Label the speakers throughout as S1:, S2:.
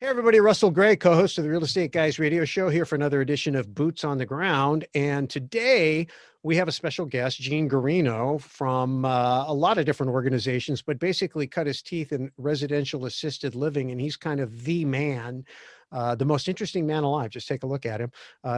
S1: Hey, everybody, Russell Gray, co host of the Real Estate Guys radio show, here for another edition of Boots on the Ground. And today we have a special guest, Gene Guarino, from a lot of different organizations, but basically cut his teeth in residential assisted living. And he's kind of the man, the most interesting man alive. Just take a look at him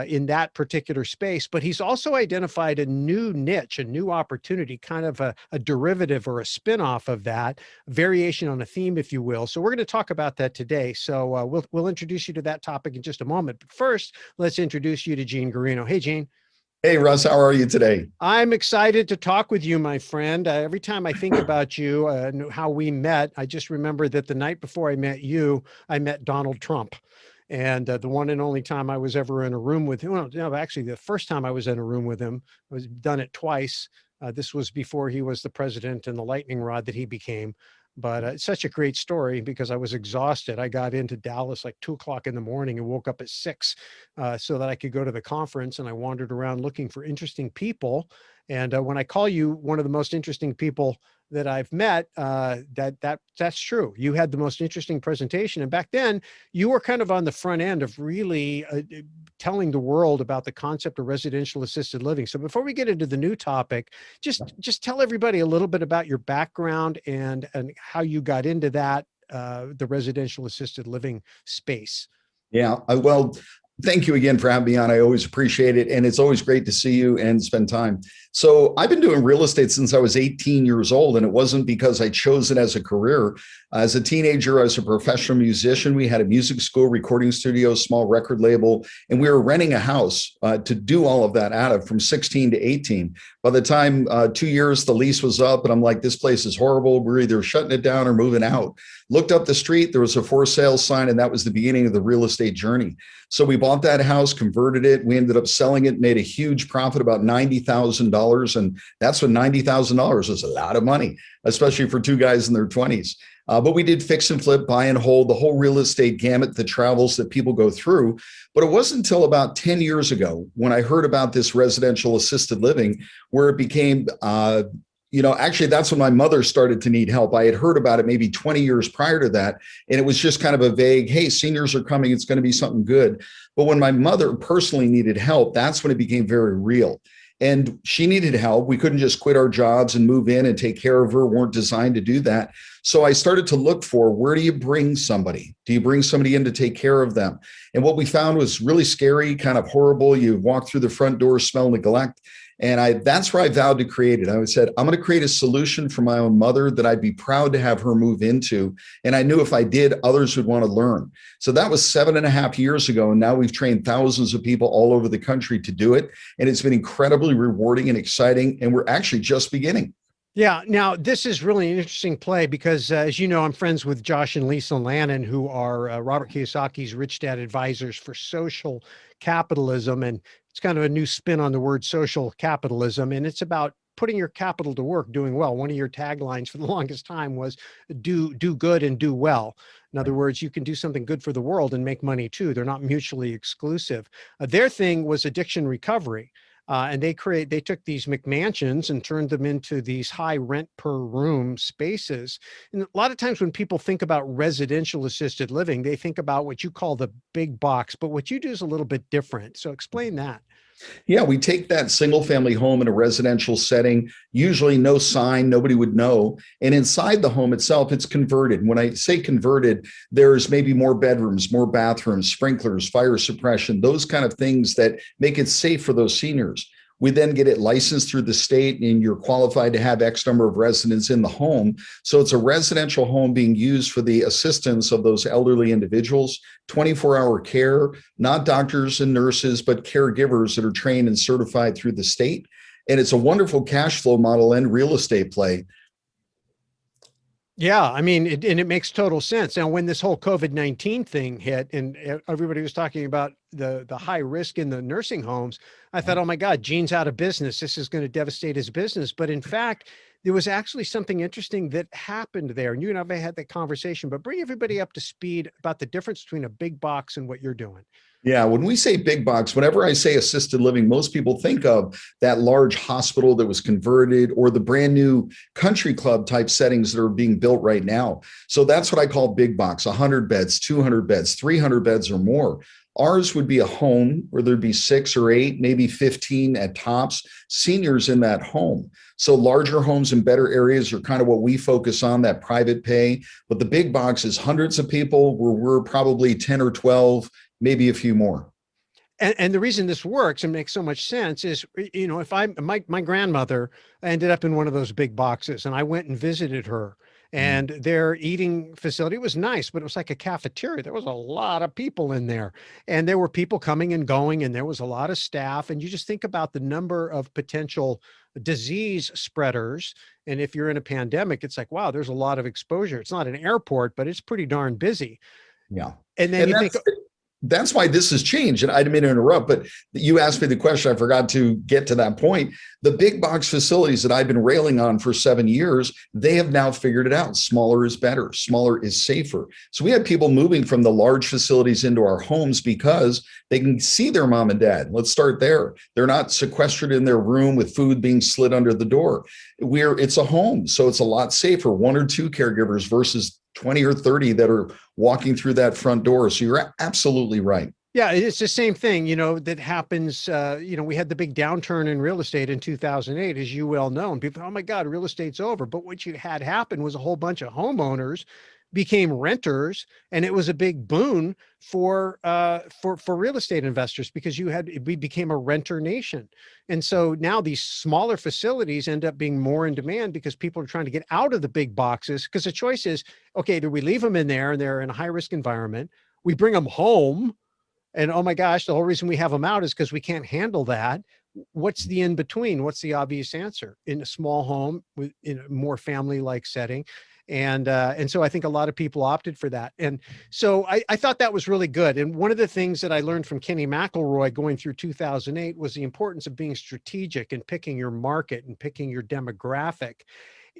S1: in that particular space. But he's also identified a new niche, a new opportunity, kind of a derivative or a spinoff of that, variation on a theme, if you will. So we're going to talk about that today. So we'll introduce you to that topic in just a moment. But first, let's introduce you to Gene Guarino. Hey, Gene.
S2: Hey, Russ, how are you today?
S1: I'm excited to talk with you, my friend. Every time I think about you and how we met, I just remember that the night before I met you, I met Donald Trump. And the one and only time I was ever in a room with him, well, no, actually, the first time I was in a room with him, I was done it twice. This was before he was the president and the lightning rod that he became. But it's such a great story because I was exhausted. I got into Dallas like 2 o'clock in the morning and woke up at 6 so that I could go to the conference. And I wandered around looking for interesting people. And when I call you one of the most interesting people that I've met, that's true. You had the most interesting presentation. And back then, you were kind of on the front end of really telling the world about the concept of residential assisted living. So before we get into the new topic, just tell everybody a little bit about your background and how you got into that, the residential assisted living space.
S2: Yeah, well, thank you again for having me on. I always appreciate it. And it's always great to see you and spend time. So I've been doing real estate since I was 18 years old, and it wasn't because I chose it as a career. As a teenager, I was a professional musician. We had a music school, recording studio, small record label, and we were renting a house to do all of that out of from 16 to 18. By the time 2 years, the lease was up, and I'm like, this place is horrible. We're either shutting it down or moving out. Looked up the street, there was a for sale sign, and that was the beginning of the real estate journey. So we bought that house, converted it. We ended up selling it, made a huge profit, about $90,000. And that's when $90,000 was a lot of money, especially for two guys in their 20s. But we did fix and flip, buy and hold, the whole real estate gamut, the travels that people go through. But it wasn't until about 10 years ago when I heard about this residential assisted living where it became actually, that's when my mother started to need help. I had heard about it maybe 20 years prior to that, and it was just kind of a vague, hey, seniors are coming, it's going to be something good. But when my mother personally needed help, that's when it became very real. And she needed help. We couldn't just quit our jobs and move in and take care of her. We weren't designed to do that. So I started to look for, where do you bring somebody? Do you bring somebody in to take care of them? And what we found was really scary, kind of horrible. You walk through the front door, smell neglect. And that's where I vowed to create it. I said, I'm going to create a solution for my own mother that I'd be proud to have her move into. And I knew if I did, others would want to learn. So that was 7.5 years ago. And now we've trained thousands of people all over the country to do it. And it's been incredibly rewarding and exciting. And we're actually just beginning.
S1: Yeah. Now, this is really an interesting play because, as you know, I'm friends with Josh and Lisa Lannon, who are Robert Kiyosaki's Rich Dad advisors for social capitalism. And it's kind of a new spin on the word social capitalism. And it's about putting your capital to work, doing well. One of your taglines for the longest time was do good and do well. In other words, you can do something good for the world and make money too. They're not mutually exclusive. Their thing was addiction recovery. And they took these McMansions and turned them into these high rent per room spaces. And a lot of times when people think about residential assisted living, they think about what you call the big box, but what you do is a little bit different. So explain that.
S2: Yeah, we take that single family home in a residential setting, usually no sign, nobody would know. And inside the home itself, it's converted. When I say converted, there's maybe more bedrooms, more bathrooms, sprinklers, fire suppression, those kind of things that make it safe for those seniors. We then get it licensed through the state, and you're qualified to have X number of residents in the home. So it's a residential home being used for the assistance of those elderly individuals, 24-hour care, not doctors and nurses, but caregivers that are trained and certified through the state. And it's a wonderful cash flow model and real estate play.
S1: Yeah, I mean, and it makes total sense. Now, when this whole COVID-19 thing hit and everybody was talking about the high risk in the nursing homes, I thought, oh my God, Gene's out of business. This is going to devastate his business. But in fact, there was actually something interesting that happened there. And you and I had that conversation, but bring everybody up to speed about the difference between a big box and what you're doing.
S2: Yeah, when we say big box, whenever I say assisted living, most people think of that large hospital that was converted or the brand new country club type settings that are being built right now. So that's what I call big box: 100 beds, 200 beds, 300 beds or more. Ours would be a home where there'd be 6 or 8, maybe 15 at tops, seniors in that home. So larger homes in better areas are kind of what we focus on, that private pay. But the big box is hundreds of people where we're probably 10 or 12, maybe a few more.
S1: And the reason this works and makes so much sense is, if my grandmother ended up in one of those big boxes and I went and visited her,
S2: Mm.
S1: and their eating facility was nice, but it was like a cafeteria. There was a lot of people in there, and there were people coming and going, and there was a lot of staff. And you just think about the number of potential disease spreaders. And if you're in a pandemic, it's like, wow, there's a lot of exposure. It's not an airport, but it's pretty darn busy.
S2: Yeah.
S1: And then
S2: And
S1: you think,
S2: that's why this has changed. And I didn't mean to interrupt, but you asked me the question. I forgot to get to that point. The big box facilities that I've been railing on for 7 years, they have now figured it out. Smaller is better. Smaller is safer. So we have people moving from the large facilities into our homes because they can see their mom and dad. Let's start there. They're not sequestered in their room with food being slid under the door. It's a home. So it's a lot safer. 1 or 2 caregivers versus 20 or 30 that are walking through that front door. So you're absolutely right.
S1: yeah, it's the same thing, that happens. We had the big downturn in real estate in 2008, as you well know. And people, oh my God, real estate's over. But what you had happen was a whole bunch of homeowners became renters, and it was a big boon for real estate investors because we became a renter nation. And so now these smaller facilities end up being more in demand because people are trying to get out of the big boxes. Because the choice is, okay, do we leave them in there and they're in a high risk environment? We bring them home, and oh my gosh, the whole reason we have them out is because we can't handle that. What's the in between? What's the obvious answer? In a small home in a more family like setting. And so I think a lot of people opted for that. And so I thought that was really good. And one of the things that I learned from Kenny McElroy going through 2008 was the importance of being strategic and picking your market and picking your demographic.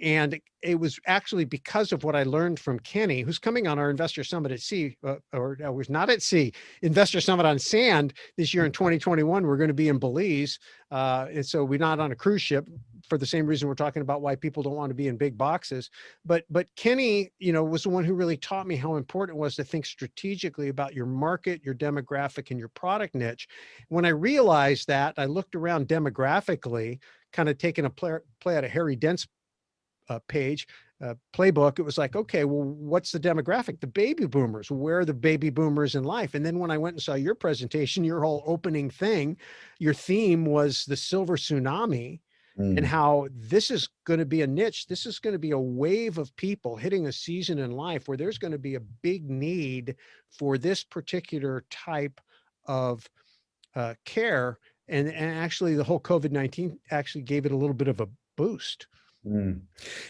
S1: And it was actually because of what I learned from Kenny, who's coming on our Investor Summit at Sea, or was not at sea, Investor Summit on Sand this year in 2021. We're going to be in Belize. And so we're not on a cruise ship for the same reason we're talking about why people don't want to be in big boxes. But Kenny, was the one who really taught me how important it was to think strategically about your market, your demographic, and your product niche. When I realized that, I looked around demographically, kind of taking a play out of Harry Dent's page playbook. It was like, okay, well, what's the demographic? The baby boomers. Where are the baby boomers in life? And then when I went and saw your presentation, your whole opening thing, your theme was the silver tsunami, and
S2: Mm.
S1: how this is going to be a niche. This is going to be a wave of people hitting a season in life where there's going to be a big need for this particular type of care. And actually the whole COVID-19 actually gave it a little bit of a boost.
S2: Mm.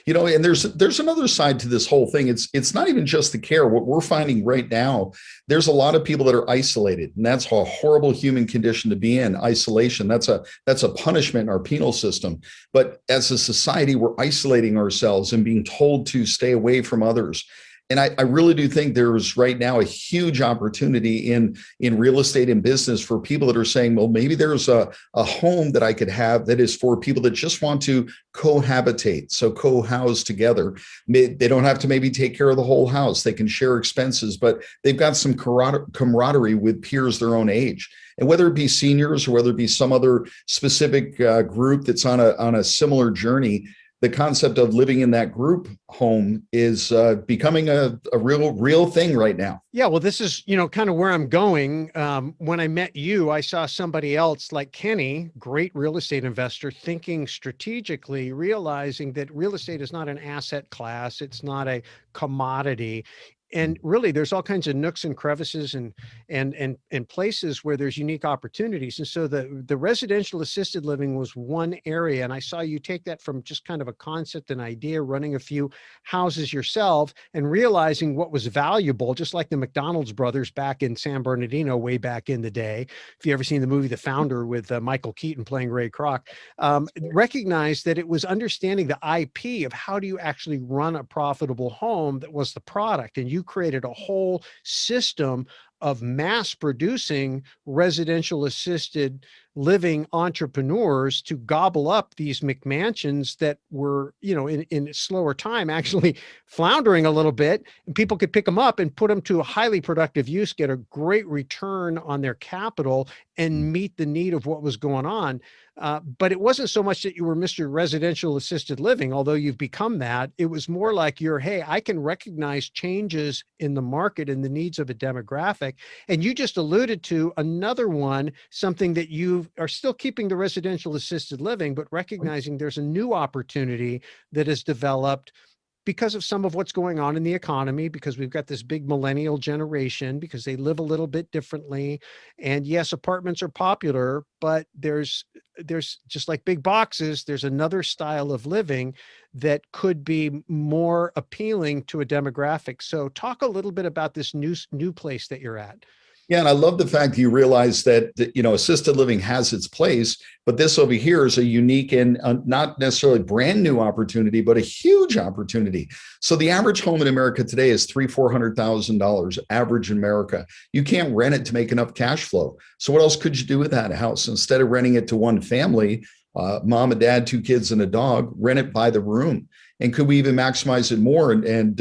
S2: And there's another side to this whole thing. It's not even just the care. What we're finding right now, there's a lot of people that are isolated, and that's a horrible human condition to be in. Isolation. That's a punishment in our penal system. But as a society, we're isolating ourselves and being told to stay away from others. And I really do think there's right now a huge opportunity in real estate and business for people that are saying, well, maybe there's a home that I could have that is for people that just want to cohabitate, so co-house together. They don't have to maybe take care of the whole house. They can share expenses, but they've got some camaraderie with peers their own age. And whether it be seniors or whether it be some other specific group that's on a similar journey, the concept of living in that group home is becoming a real thing right now.
S1: Yeah, well, this is, kind of where I'm going. When I met you, I saw somebody else like Kenny, great real estate investor, thinking strategically, realizing that real estate is not an asset class. It's not a commodity. And really, there's all kinds of nooks and crevices and places where there's unique opportunities. And so the residential assisted living was one area. And I saw you take that from just kind of a concept, an idea, running a few houses yourself and realizing what was valuable, just like the McDonald's brothers back in San Bernardino, way back in the day. If you ever seen the movie The Founder with Michael Keaton playing Ray Kroc, recognized that it was understanding the IP of how do you actually run a profitable home that was the product. And you created a whole system of mass producing residential assisted living entrepreneurs to gobble up these McMansions that were, in slower time actually floundering a little bit, and people could pick them up and put them to a highly productive use, get a great return on their capital, and meet the need of what was going on. But it wasn't so much that you were Mr. Residential Assisted Living, although you've become that. It was more like hey, I can recognize changes in the market and the needs of a demographic. And you just alluded to another one, something that you are still keeping the residential assisted living, but recognizing there's a new opportunity that has developed because of some of what's going on in the economy, because we've got this big millennial generation, because they live a little bit differently. And yes, apartments are popular, but there's just like big boxes, there's another style of living that could be more appealing to a demographic. So talk a little bit about this new place that you're at.
S2: Yeah, and I love the fact that you realize that assisted living has its place, but this over here is a unique and not necessarily brand new opportunity, but a huge opportunity. So the average home in America today is $300,000-$400,000 average in America. You can't rent it to make enough cash flow. So what else could you do with that house? Instead of renting it to one family, mom and dad, two kids and a dog, rent it by the room. And could we even maximize it more and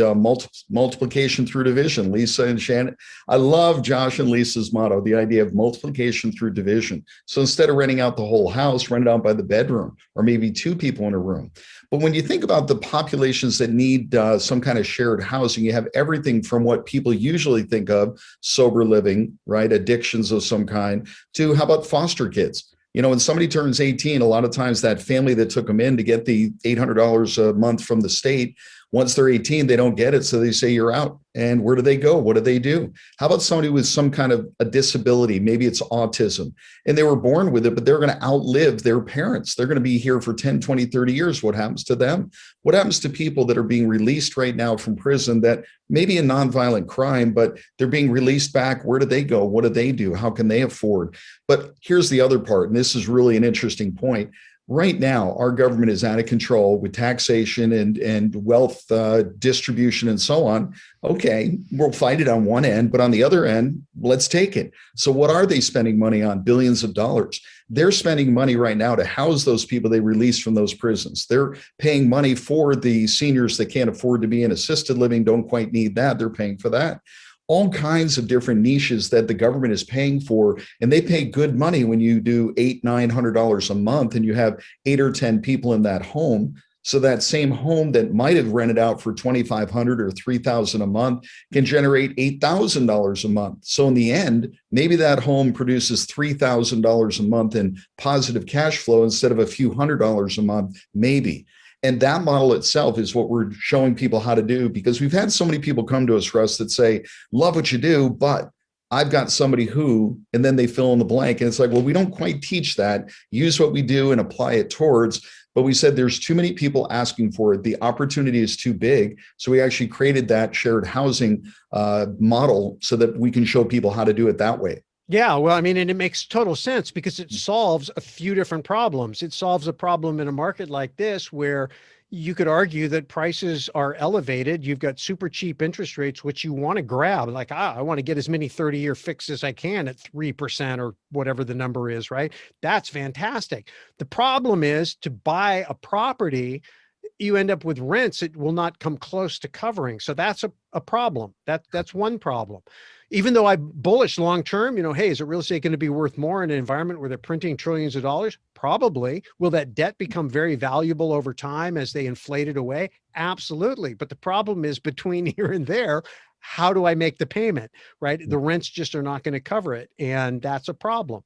S2: multiplication through division? Lisa and Shannon, I love Josh and Lisa's motto, the idea of multiplication through division. So instead of renting out the whole house, rent it out by the bedroom, or maybe two people in a room. But when you think about the populations that need some kind of shared housing, you have everything from what people usually think of, sober living, right? Addictions of some kind, to how about foster kids? When somebody turns 18, a lot of times that family that took them in to get the $800 a month from the state, once they're 18, they don't get it. So they say, you're out. And where do they go? What do they do? How about somebody with some kind of a disability? Maybe it's autism, and they were born with it, but they're going to outlive their parents. They're going to be here for 10, 20, 30 years. What happens to them? What happens to people that are being released right now from prison that maybe a nonviolent crime, but they're being released back? Where do they go? What do they do? How can they afford? But here's the other part, and this is really an interesting point. Right now, our government is out of control with taxation and wealth distribution and so on. Okay, we'll fight it on one end, but on the other end, let's take it. So what are they spending money on? Billions of dollars. They're spending money right now to house those people they released from those prisons. They're paying money for the seniors that can't afford to be in assisted living, don't quite need that. They're paying for that. All kinds of different niches that the government is paying for, and they pay good money when you do $800-900 a month and you have 8 or 10 people in that home. So that same home that might have rented out for $2,500 or $3,000 a month can generate $8,000 a month. So in the end, maybe that home produces $3,000 a month in positive cash flow instead of a few $100s a month, maybe. And that model itself is what we're showing people how to do, because we've had so many people come to us, Russ, that say, love what you do, but I've got somebody who, and then they fill in the blank. And it's like, well, we don't quite teach that. Use what we do and apply it towards. But we said there's too many people asking for it. The opportunity is too big. So we actually created that shared housing model so that we can show people how to do it that way.
S1: Yeah, well, I mean, and it makes total sense because it solves a few different problems. It solves a problem in a market like this where you could argue that prices are elevated. You've got super cheap interest rates, which you want to grab. Like, I want to get as many 30-year fixes as I can at 3% or whatever the number is, right? That's fantastic. The problem is to buy a property, you end up with rents it will not come close to covering. So that's a problem. That's one problem. Even though I'm bullish long term, hey, is it real estate going to be worth more in an environment where they're printing trillions of dollars? Probably. Will that debt become very valuable over time as they inflate it away? Absolutely. But the problem is between here and there, how do I make the payment, right? The rents just are not going to cover it. And that's a problem.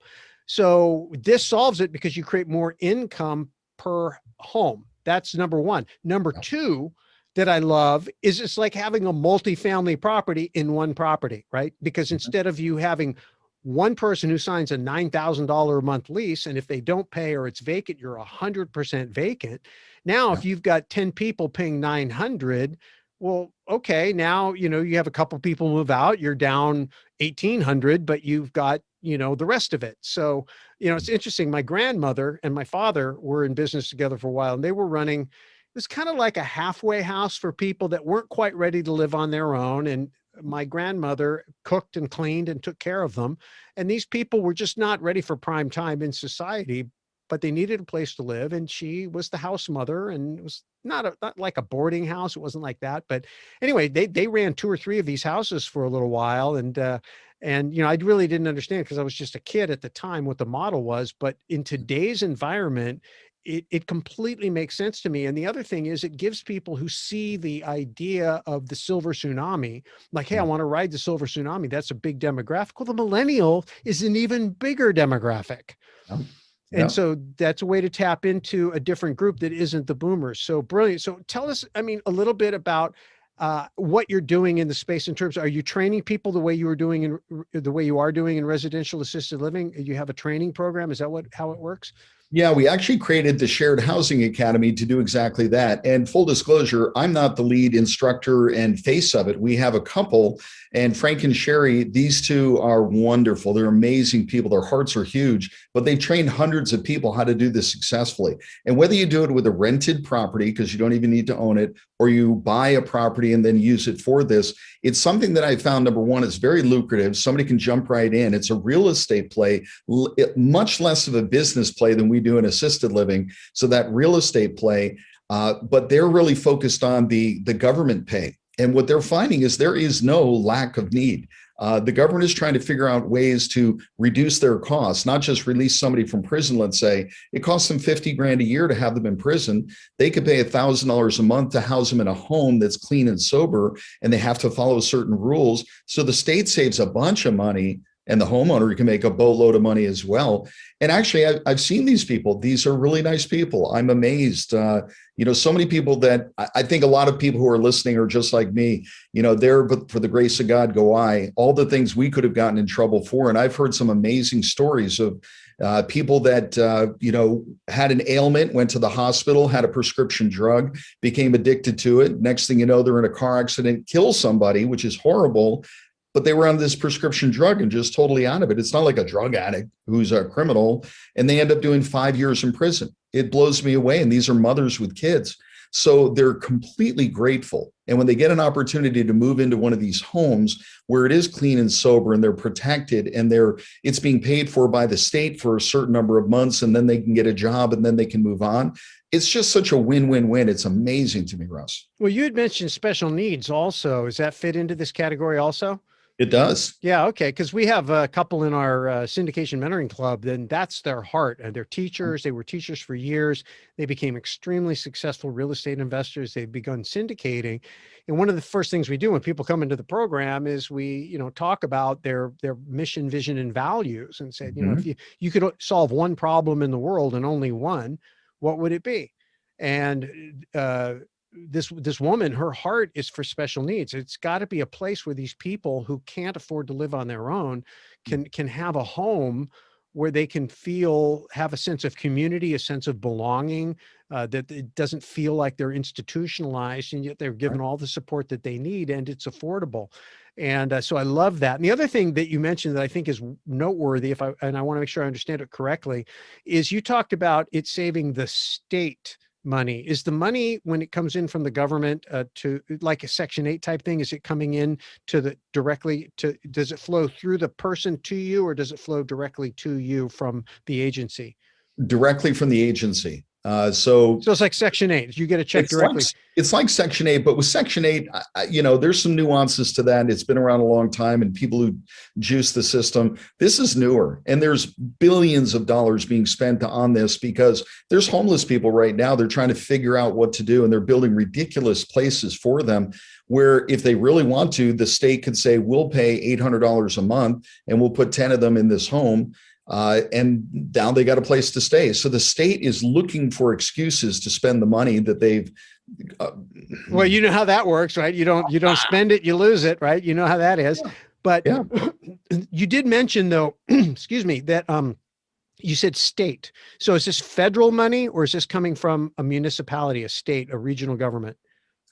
S1: So this solves it because you create more income per home. That's number one. Number two, that I love is it's like having a multifamily property in one property, right? Because instead of you having one person who signs a $9,000 a month lease, and if they don't pay or it's vacant, you're 100% vacant. Now, if you've got 10 people paying 900, well, okay, now, you have a couple people move out, you're down 1,800, but you've got, the rest of it. So, it's interesting. My grandmother and my father were in business together for a while, and they were running, it was kind of like a halfway house for people that weren't quite ready to live on their own. And my grandmother cooked and cleaned and took care of them. And these people were just not ready for prime time in society, but they needed a place to live. And she was the house mother, and it was not like a boarding house. It wasn't like that. But anyway, they ran 2 or 3 of these houses for a little while. And, I really didn't understand because I was just a kid at the time what the model was. But in today's environment, it completely makes sense to me. And the other thing is it gives people who see the idea of the silver tsunami, like, hey, I want to ride the silver tsunami. That's a big demographic. Well, the millennial is an even bigger demographic.
S2: Yeah.
S1: And so that's a way to tap into a different group that isn't the boomers. So brilliant. So tell us, a little bit about what you're doing in the space in terms of, are you training people the way you are doing in residential assisted living? You have a training program. Is that how it works?
S2: Yeah, we actually created the Shared Housing Academy to do exactly that. And full disclosure, I'm not the lead instructor and face of it. We have a couple, and Frank and Sherry, these two are wonderful. They're amazing people. Their hearts are huge, but they've trained hundreds of people how to do this successfully. And whether you do it with a rented property, because you don't even need to own it, or you buy a property and then use it for this, it's something that I found, number one, is very lucrative. Somebody can jump right in. It's a real estate play, much less of a business play than we do in assisted living. So that real estate play, but they're really focused on the government pay. And what they're finding is there is no lack of need. The government is trying to figure out ways to reduce their costs, not just release somebody from prison. Let's say it costs them 50 grand a year to have them in prison. They could pay $1,000 a month to house them in a home that's clean and sober, and they have to follow certain rules. So the state saves a bunch of money, and the homeowner can make a boatload of money as well. And actually, I've seen these people. These are really nice people. I'm amazed. So many people that I think a lot of people who are listening are just like me. There, but for the grace of God go I. All the things we could have gotten in trouble for. And I've heard some amazing stories of people that, had an ailment, went to the hospital, had a prescription drug, became addicted to it. Next thing you know, they're in a car accident, kill somebody, which is horrible. But they were on this prescription drug and just totally out of it. It's not like a drug addict who's a criminal, and they end up doing 5 years in prison. It blows me away. And these are mothers with kids. So they're completely grateful. And when they get an opportunity to move into one of these homes where it is clean and sober and they're protected and it's being paid for by the state for a certain number of months, and then they can get a job and then they can move on. It's just such a win-win-win. It's amazing to me, Russ.
S1: Well, you had mentioned special needs also. Does that fit into this category also?
S2: It does.
S1: Yeah. Okay. Because we have a couple in our syndication mentoring club, then that's their heart. And they're teachers. They were teachers for years. They became extremely successful real estate investors. They've begun syndicating. And one of the first things we do when people come into the program is we, talk about their mission, vision, and values, and said, if you could solve one problem in the world and only one, what would it be? And this woman, her heart is for special needs. It's got to be a place where these people who can't afford to live on their own can have a home where they can have a sense of community, a sense of belonging, that it doesn't feel like they're institutionalized, and yet they're given all the support that they need, and it's affordable. And so I love that. And the other thing that you mentioned that I think is noteworthy, and I want to make sure I understand it correctly, is you talked about it saving the state money. Is the money, when it comes in from the government to like a Section 8 type thing, is it coming in does it flow through the person to you, or does it flow directly to you from the agency?
S2: Directly from the agency. So
S1: it's like Section 8. You get a check directly.
S2: It's like Section 8, but with Section 8, there's some nuances to that. It's been around a long time, and people who juice the system. This is newer, and there's billions of dollars being spent on this because there's homeless people right now. They're trying to figure out what to do, and they're building ridiculous places for them where if they really want to, the state could say, we'll pay $800 a month, and we'll put 10 of them in this home. And now they got a place to stay. So the state is looking for excuses to spend the money that they've.
S1: Well, you know how that works, right? You don't spend it, you lose it, right? You know how that is. Yeah. But yeah. You did mention though, excuse me, that you said state. So is this federal money, or is this coming from a municipality, a state, a regional government?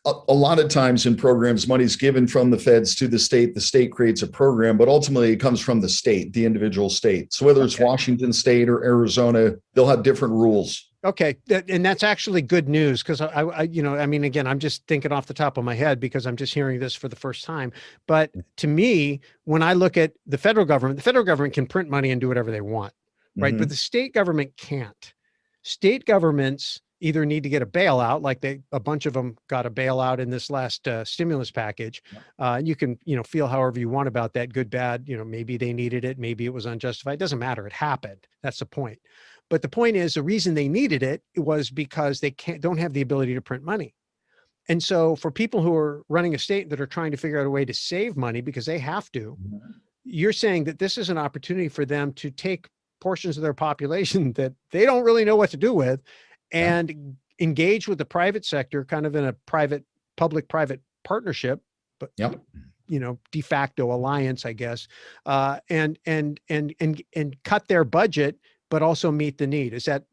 S2: A lot of times in programs, money is given from the feds to the state creates a program, but ultimately it comes from the state, the individual state. So whether it's Washington State or Arizona, they'll have different rules.
S1: Okay, and that's actually good news because I mean, again, I'm just thinking off the top of my head because I'm just hearing this for the first time. But to me, when I look at the federal government can print money and do whatever they want, right? But
S2: Mhm.
S1: the state government can't. State governments either need to get a bailout, like a bunch of them got a bailout in this last stimulus package. And you can, feel however you want about that, good, bad. Maybe they needed it, maybe it was unjustified. It doesn't matter. It happened. That's the point. But the point is, the reason they needed it was because they don't have the ability to print money. And so for people who are running a state that are trying to figure out a way to save money because they have to, you're saying that this is an opportunity for them to take portions of their population that they don't really know what to do with
S2: Yeah.
S1: and engage with the private sector kind of in a public-private partnership, but
S2: Yep.
S1: de facto alliance, I guess, and cut their budget, but also meet the need. Is that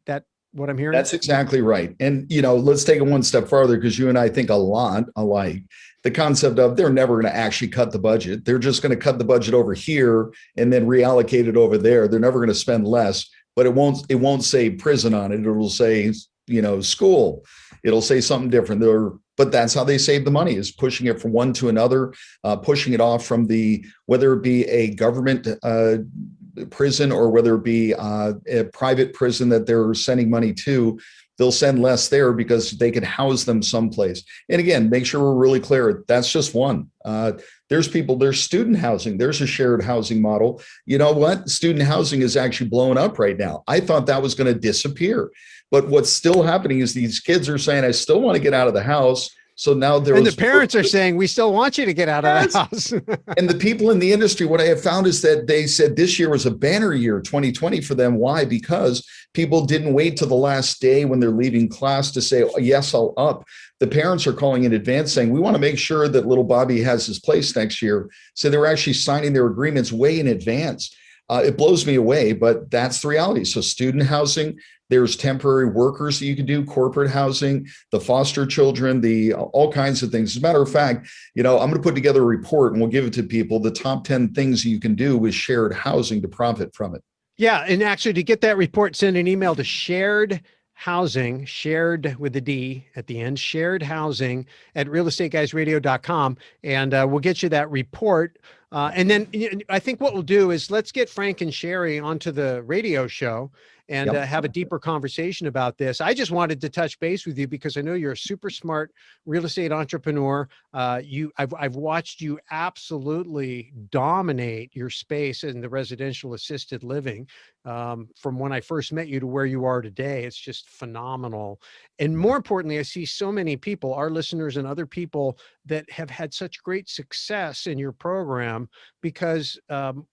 S1: what I'm hearing?
S2: That's exactly right. And, let's take it one step farther because you and I think a lot alike. The concept of they're never going to actually cut the budget. They're just going to cut the budget over here and then reallocate it over there. They're never going to spend less, but it won't say prison on it. It'll say, school. It'll say something different. But that's how they save the money, is pushing it from one to another, pushing it off from whether it be a government prison or whether it be a private prison that they're sending money to. They'll send less there because they can house them someplace. And again, make sure we're really clear. That's just one. There's student housing. There's a shared housing model. You know what? Student housing is actually blowing up right now. I thought that was going to disappear. But what's still happening is these kids are saying, I still want to get out of the house. So now
S1: and the parents are saying, we still want you to get out of the house.
S2: And the people in the industry, what I have found is that they said this year was a banner year, 2020 for them. Why? Because people didn't wait till the last day when they're leaving class to say, oh, yes, I'll up. The parents are calling in advance saying, we want to make sure that little Bobby has his place next year. So they were actually signing their agreements way in advance. It blows me away, but that's the reality. So student housing, there's temporary workers that you can do, corporate housing, the foster children, all kinds of things. As a matter of fact, I'm going to put together a report and we'll give it to people. The top 10 things you can do with shared housing to profit from it.
S1: Yeah. And actually to get that report, send an email to shared with the D at the end, shared housing at realestateguysradio.com. And we'll get you that report. And then I think what we'll do is let's get Frank and Sherry onto the radio show and have a deeper conversation about this. I just wanted to touch base with you because I know you're a super smart real estate entrepreneur. I've watched you absolutely dominate your space in the residential assisted living from when I first met you to where you are today. It's just phenomenal. And more importantly, I see so many people, our listeners and other people that have had such great success in your program because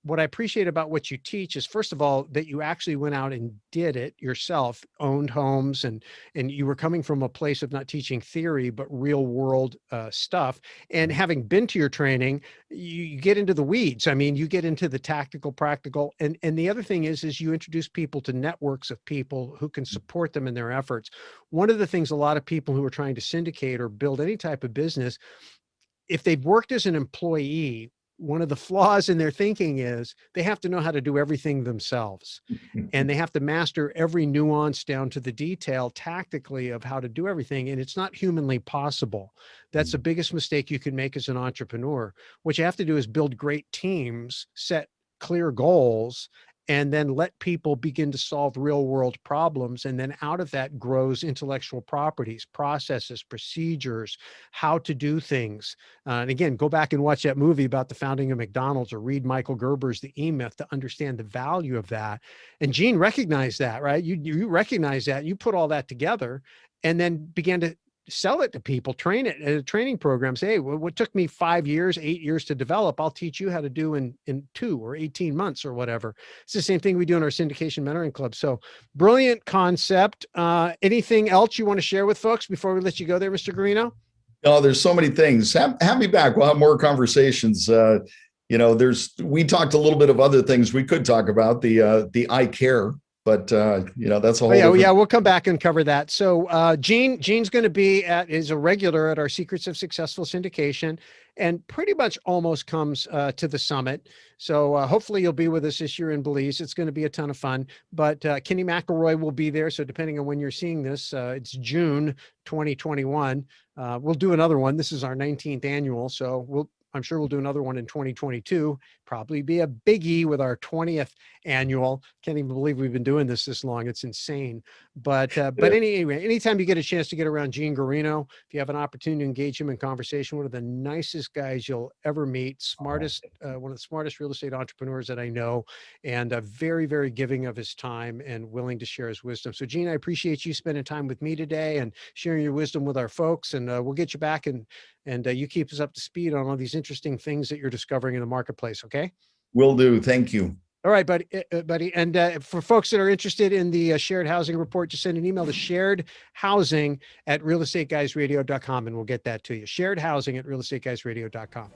S1: what I appreciate about what you teach is, first of all, that you actually went out and did it yourself, owned homes, and you were coming from a place of not teaching theory, but real world stuff. And having been to your training, you get into the weeds. I mean, you get into the tactical, practical. And the other thing is you introduce people to networks of people who can support them in their efforts. One of the things a lot of people who are trying to syndicate or build any type of business, if they've worked as an employee, one of the flaws in their thinking is they have to know how to do everything themselves. And they have to master every nuance down to the detail tactically of how to do everything. And it's not humanly possible. That's the biggest mistake you can make as an entrepreneur. What you have to do is build great teams, set clear goals, and then let people begin to solve real world problems. And then out of that grows intellectual properties, processes, procedures, how to do things. And again, go back and watch that movie about the founding of McDonald's or read Michael Gerber's The E-Myth to understand the value of that. And Gene recognized that, right? You recognize that, you put all that together and then began to sell it to people, train it at a training program. Say, hey, what took me 5 years, 8 years to develop, I'll teach you how to do in 2 or 18 months or whatever. It's the same thing we do in our syndication mentoring club. So brilliant concept. Anything else you want to share with folks before we let you go there, Mr. Guarino?
S2: Oh, there's so many things. Have me back. We'll have more conversations. We talked a little bit of other things we could talk about, the eye care. But that's a whole.
S1: Yeah, we'll come back and cover that. So Gene's going to be is a regular at our Secrets of Successful Syndication, and pretty much almost comes to the summit. So hopefully you'll be with us this year in Belize. It's going to be a ton of fun. But Kenny McElroy will be there. So depending on when you're seeing this, it's June 2021. We'll do another one. This is our 19th annual. So I'm sure we'll do another one in 2022. Probably be a biggie with our 20th annual. Can't even believe we've been doing this long. It's insane. But anyway, anytime you get a chance to get around Gene Guarino, if you have an opportunity to engage him in conversation, one of the nicest guys you'll ever meet, smartest, one of the smartest real estate entrepreneurs that I know, and very, very giving of his time and willing to share his wisdom. So Gene, I appreciate you spending time with me today and sharing your wisdom with our folks. And we'll get you back and you keep us up to speed on all these interesting things that you're discovering in the marketplace. Okay.
S2: Will do. Thank you.
S1: All right, buddy. And for folks that are interested in the shared housing report, just send an email to sharedhousing@realestateguysradio.com and we'll get that to you. Sharedhousing@realestateguysradio.com.